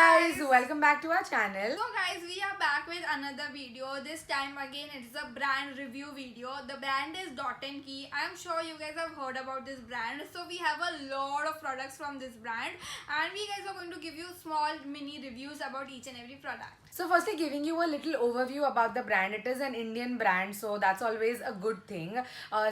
guys, welcome back to our channel. So guys, we are back with another video. This time again it's a brand review video. The brand is Dot & Key. I am sure you guys have heard about this brand. So we have a lot of products from this brand and we guys are going to give you small mini reviews about each and every product. So firstly, giving you a little overview about the brand. It is an Indian brand, so that's always a good thing.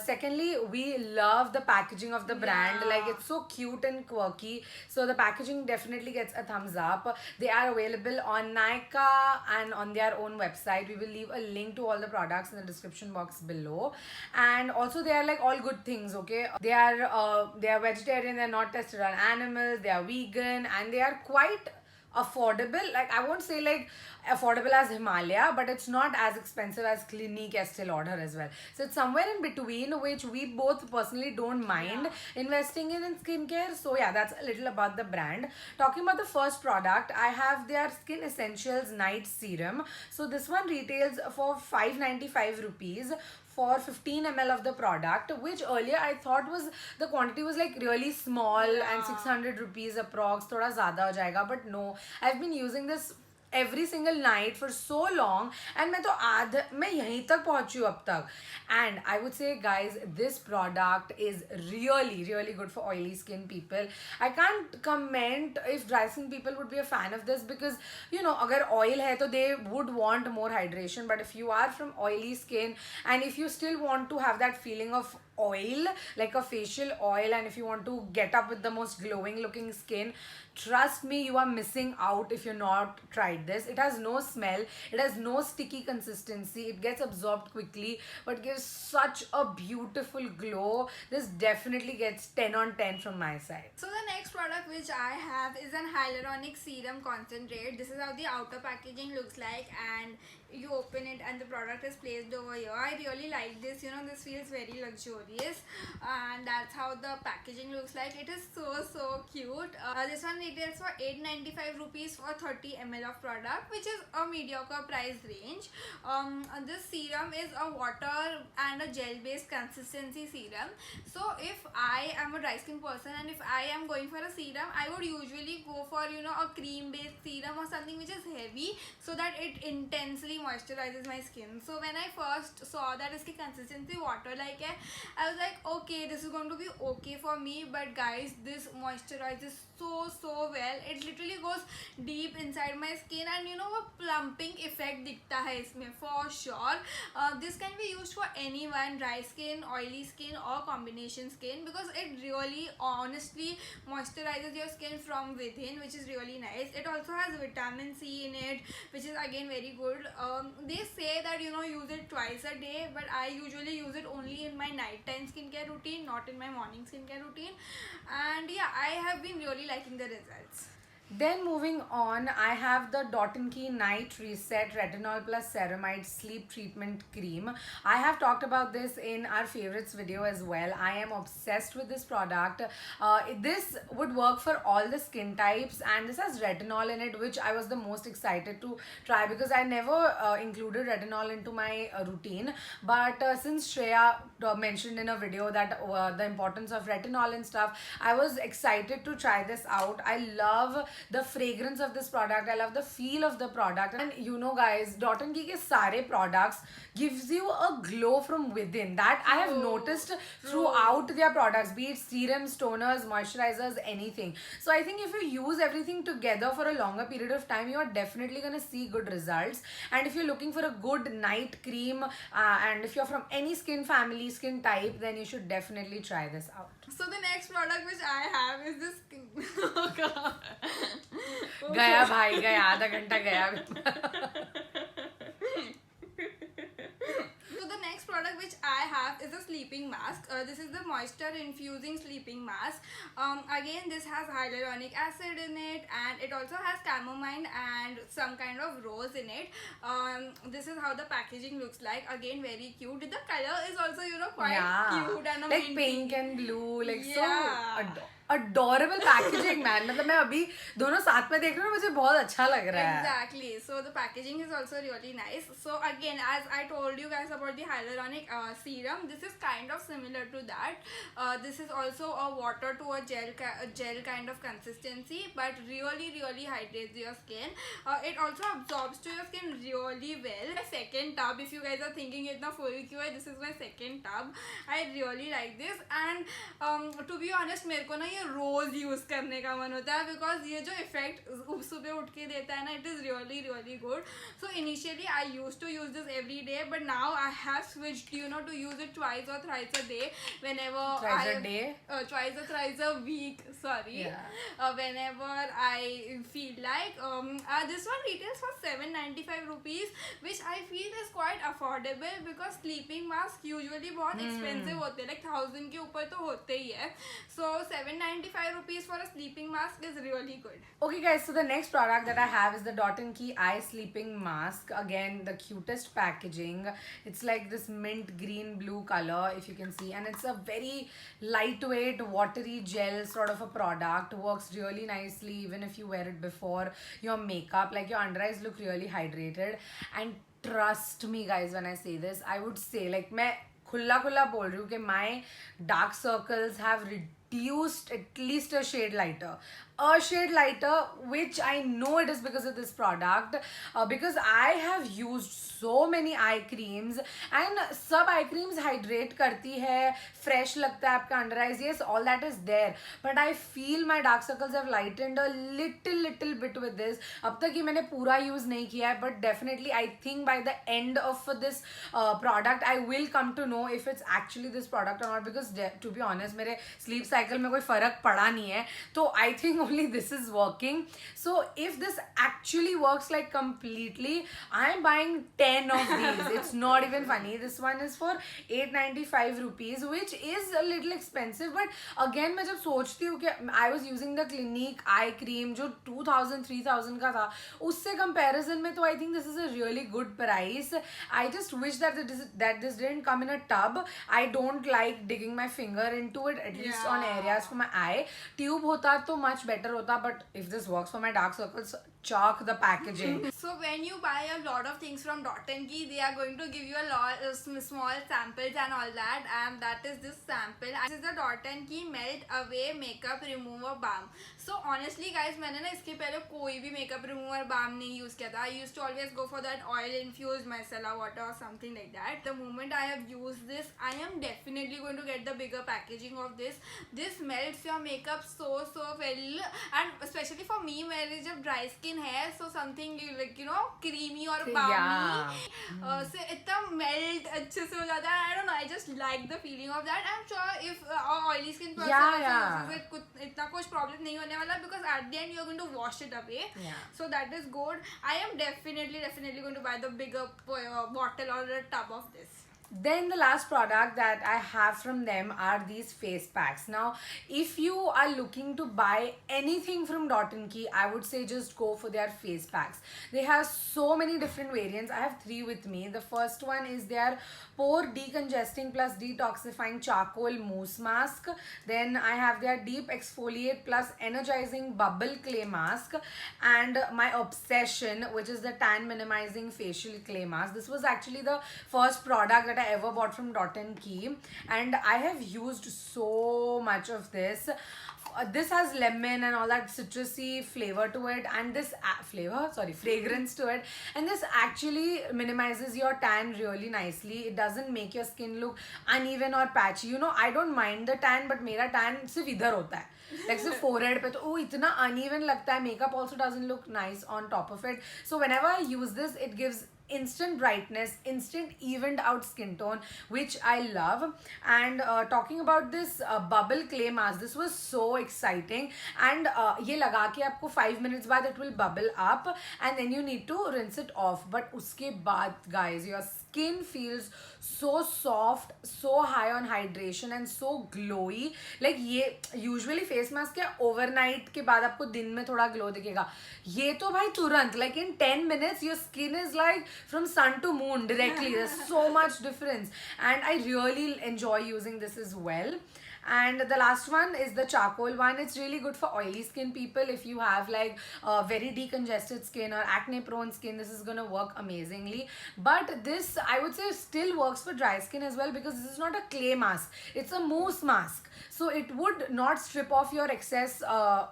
Secondly, we love the packaging of the brand. Yeah. Like, it's so cute and quirky. So the packaging definitely gets a thumbs up. They are available on Nykaa and on their own website. We will leave a link to all the products in the description box below. And also, they are like all good things. Okay, they are vegetarian. They're not tested on animals. They are vegan, and they are quite affordable. Like, I won't say like affordable as Himalaya, but it's not as expensive as Clinique, Estee Lauder as well. So it's somewhere in between, which we both personally don't mind investing in skincare. So yeah, that's a little about the brand. Talking about the first product, I have their Skin Essentials Night Serum. So this one retails for 595 rupees for 15 ml of the product, which earlier I thought was the quantity was like really small and 600 rupees approx, thoda zyada ho jayega, but no, I've been using this every single night for so long and मैं यहीं तक पहुंची हूँ अब तक. And I would say, guys, this product is really good for oily skin people. I can't comment if dry skin people would be a fan of this, because you know, अगर oil है तो they would want more hydration. But if you are from oily skin and if you still want to have that feeling of oil, like a facial oil, and if you want to get up with the most glowing looking skin, trust me, you are missing out if you're not tried this. It has no smell, it has no sticky consistency, it gets absorbed quickly but gives such a beautiful glow. This definitely gets 10 on 10 from my side. So the next product which I have is an hyaluronic serum concentrate. This is how the outer packaging looks like, and you open it and the product is placed over here. I really like this, you know, this feels very luxurious, and that's how the packaging looks like. It is so cute. This one retails for 895 rupees for 30 ml of product, which is a mediocre price range. This serum is a water and a gel based consistency serum. So if I am a dry skin person and if I am going for a serum, I would usually go for, you know, a cream based serum or something which is heavy, so that it intensely moisturizes my skin. So when I first saw that its consistency water like hai, I was like, okay, this is going to be okay for me. But guys, this moisturizes so well. It literally goes deep inside my skin, and you know, a plumping effect दिखता है इसमें for sure. This can be used for anyone, dry skin, oily skin or combination skin, because it really honestly moisturizes your skin from within, which is really nice. It also has vitamin C in it, which is again very good. They say that, you know, use it twice a day, but I usually use it only in my nighttime skincare routine, not in my morning skincare routine. And yeah, I have been really liking the results. Then moving on, I have the Dot & Key Night Reset Retinol Plus Ceramide Sleep Treatment Cream. I have talked about this in our favorites video as well. I am obsessed with this product. This would work for all the skin types, and this has retinol in it, which I was the most excited to try because I never included retinol into my routine. But since Shreya mentioned in a video that the importance of retinol and stuff, I was excited to try this out. I love the fragrance of this product, I love the feel of the product, and you know guys, Dot & Key ke sare products gives you a glow from within. That I have noticed throughout their products, be it serums, toners, moisturizers, anything. So I think if you use everything together for a longer period of time, you are definitely going to see good results. And if you're looking for a good night cream, and if you're from any skin family, skin type, then you should definitely try this out. So the next product which I have is this oh god. गया भाई गया, आधा घंटा गया. So the next product which I have is a sleeping mask. This is the moisture infusing sleeping mask. Again, this has hyaluronic acid in it, and it also has chamomile and some kind of rose in it. This is how the packaging looks like. Again, very cute. The color is also, you know, quite cute and like pink and blue, like so adorable packaging man. मतलब मैं अभी दोनों साथ में देख रही हूँ, मुझे बहुत अच्छा लग रहा है. Exactly. So the packaging is also really nice. So again, as I told you guys about the hyaluronic serum, this is kind of similar to that. This is also a water to a gel kind of consistency, but really hydrates your skin. It also absorbs to your skin really well. My second tub, if you guys are thinking itna full क्यों है, this is my second tub. I really like this, and to be honest मेरे को ना ये रोज use करने का मन होता है, बिकॉज ये जो इफेक्ट सुबह उठ के देता है ना, it is really good. So initially I use to use this every day, but now I have switched to use it twice और thrice a day, whenever twice or thrice a week, sorry. Whenever I feel like. This one retails for 795 rupees, which I feel is quite affordable, because sleeping mask usually बहुत expensive होते हैं, like 1000 के ऊपर तो होते ही है. So 795 rupees for a sleeping mask is really good. Okay guys, so the next product that I have is the Dot & Key Eye Sleeping Mask. Again, the cutest packaging. It's like this mint green blue color, if you can see, and it's a very lightweight watery gel sort of a product. Works really nicely even if you wear it before your makeup. Like your under eyes look really hydrated, and trust me guys when I say this, I would say, like मैं खुला बोल रही हूँ कि my dark circles have reduced at least a shade lighter, which I know it is because of this product, because I have used so many eye creams, and सब eye creams hydrate करती है, fresh लगता है आपका under eyes, yes, all that is there, but I feel my dark circles have lightened a little bit with this. अब तक ये मैंने पूरा use नहीं किया है, but definitely I think by the end of this product I will come to know if it's actually this product or not, because to be honest मेरे sleep cycle में कोई फर्क पड़ा नहीं है, तो I think only this is working. So if this actually works like completely, I am buying 10 of these. It's not even funny. This one is for 895 rupees, which is a little expensive, but again मैं जब सोचती हूँ कि I was using the Clinique eye cream जो 2000-3000 का था, उससे comparison में तो I think this is a really good price. I just wish that this didn't come in a tub. I don't like digging my finger into it, at least on areas for my eye. Tube होता तो much better होता, but if this works for my dark circles, chalk the packaging. So when you buy a lot of things from Dot & Key, they are going to give you a lot of small samples and all that, and that is this sample. This is the Dot & Key Melt Away Makeup Remover Balm. So honestly guys, मैंने ना इसके पहले कोई भी makeup remover balm नहीं use किया था. I used to always go for that oil infused micellar water or something like that. The moment I have used this, I am definitely going to get the bigger packaging of this. This melts your makeup so well, and especially for me मेरे जब dry skin है, so something like creamy or balmy, so इतना melt अच्छे से हो जाता है. I don't know, I just like the feeling of that. I'm sure if oily skin person uses it, इतना कुछ problem नहीं होने वाला, because at the end you're going to wash it away. So that is good. I am definitely going to buy the bigger bottle or a tub of this. Then the last product that I have from them are these face packs. Now, if you are looking to buy anything from Dot & Key, I would say just go for their face packs. They have so many different variants. I have 3 with me. The first one is their pore decongesting plus detoxifying charcoal mousse mask. Then I have their deep exfoliate plus energizing bubble clay mask, and my obsession, which is the tan minimizing facial clay mask. This was actually the first product that I ever bought from Dot & Key, and I have used so much of this. This has lemon and all that citrusy flavor to it, and this fragrance to it, and this actually minimizes your tan really nicely. It doesn't make your skin look uneven or patchy. I don't mind the tan, but मेरा tan सिर्फ इधर होता है, like सिर्फ forehead पे, तो इतना uneven लगता है. Makeup also doesn't look nice on top of it. So whenever I use this, it gives instant brightness, instant evened out skin tone, which I love. And talking about this bubble clay mask, this was so exciting, and ये लगा के आपको 5 minutes बाद it will bubble up, and then you need to rinse it off. But उसके बाद guys, your skin feels so soft, so high on hydration and so glowy. Like ये usually face mask क्या overnight के बाद आपको दिन में थोड़ा glow दिखेगा, ये तो भाई तुरंत, like in 10 minutes your skin is like from sun to moon directly. There's so much difference, and I really enjoy using this as well. And the last one is the charcoal one. It's really good for oily skin people. If you have like very decongested skin or acne prone skin, this is gonna work amazingly. But this, I would say, still works for dry skin as well, because this is not a clay mask, it's a mousse mask, so it would not strip off your excess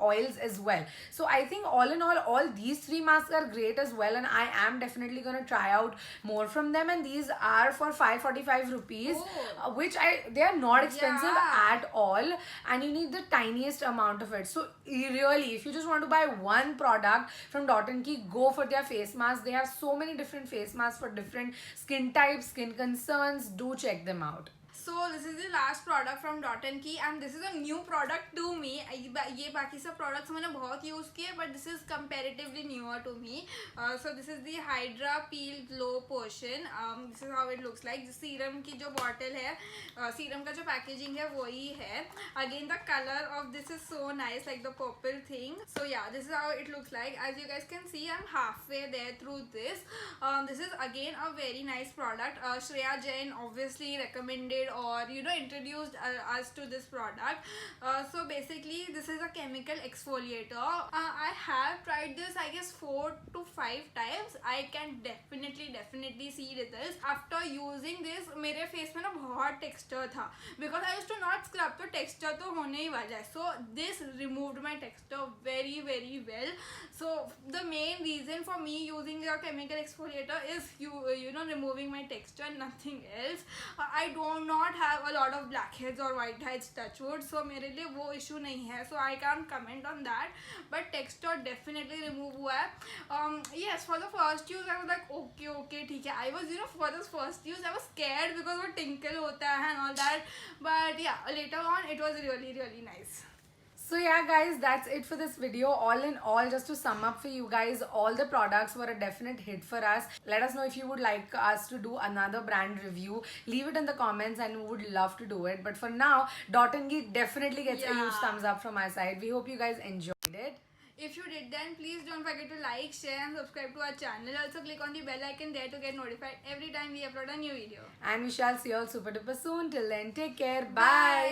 oils as well. So I think all in all these three masks are great as well, and I am definitely gonna try out more from them. And these are for 545 rupees, which they are not expensive at all, and you need the tiniest amount of it. So really, if you just want to buy one product from Dot & Key, go for their face mask. They have so many different face masks for different skin types, skin concerns. Do check them out. So this is the last product from Dot & Key, and this is a new product to me. ये बाकी सब products मैंने बहुत use किए, but this is comparatively newer to me. So this is the Hydra Peel Glow Potion. This is how it looks like. Serum की जो bottle है, serum का जो packaging है वही है. Again, the color of this is so nice, like the purple thing. So yeah, this is how it looks like. As you guys can see, I'm halfway there through this. This is again a very nice product. Shreya Jain obviously recommended or introduced us to this product. So basically this is a chemical exfoliator. I have tried this I guess 4 to 5 times. I can definitely see results after using this. मेरे face में ना बहुत texture था, because I used to not scrub, तो texture तो होने ही वाला है. So this removed my texture very well. So the main reason for me using the chemical exfoliator is removing my texture, nothing else. I do not have a lot of blackheads or whiteheads, touch wood, so मेरे लिए वो issue नहीं है, so I can't comment on that. But texture definitely remove हुआ है. Yes, for the first use I was like okay ठीक है. I was for this first use I was scared because वो tinkle होता है and all that, but yeah, later on it was really nice. So yeah guys, that's it for this video. All in all, just to sum up for you guys, all the products were a definite hit for us. Let us know if you would like us to do another brand review. Leave it in the comments and we would love to do it. But for now, Dot & Key definitely gets a huge thumbs up from our side. We hope you guys enjoyed it. If you did, then please don't forget to like, share and subscribe to our channel. Also click on the bell icon there to get notified every time we upload a new video. And we shall see you all super duper soon. Till then, take care. Bye.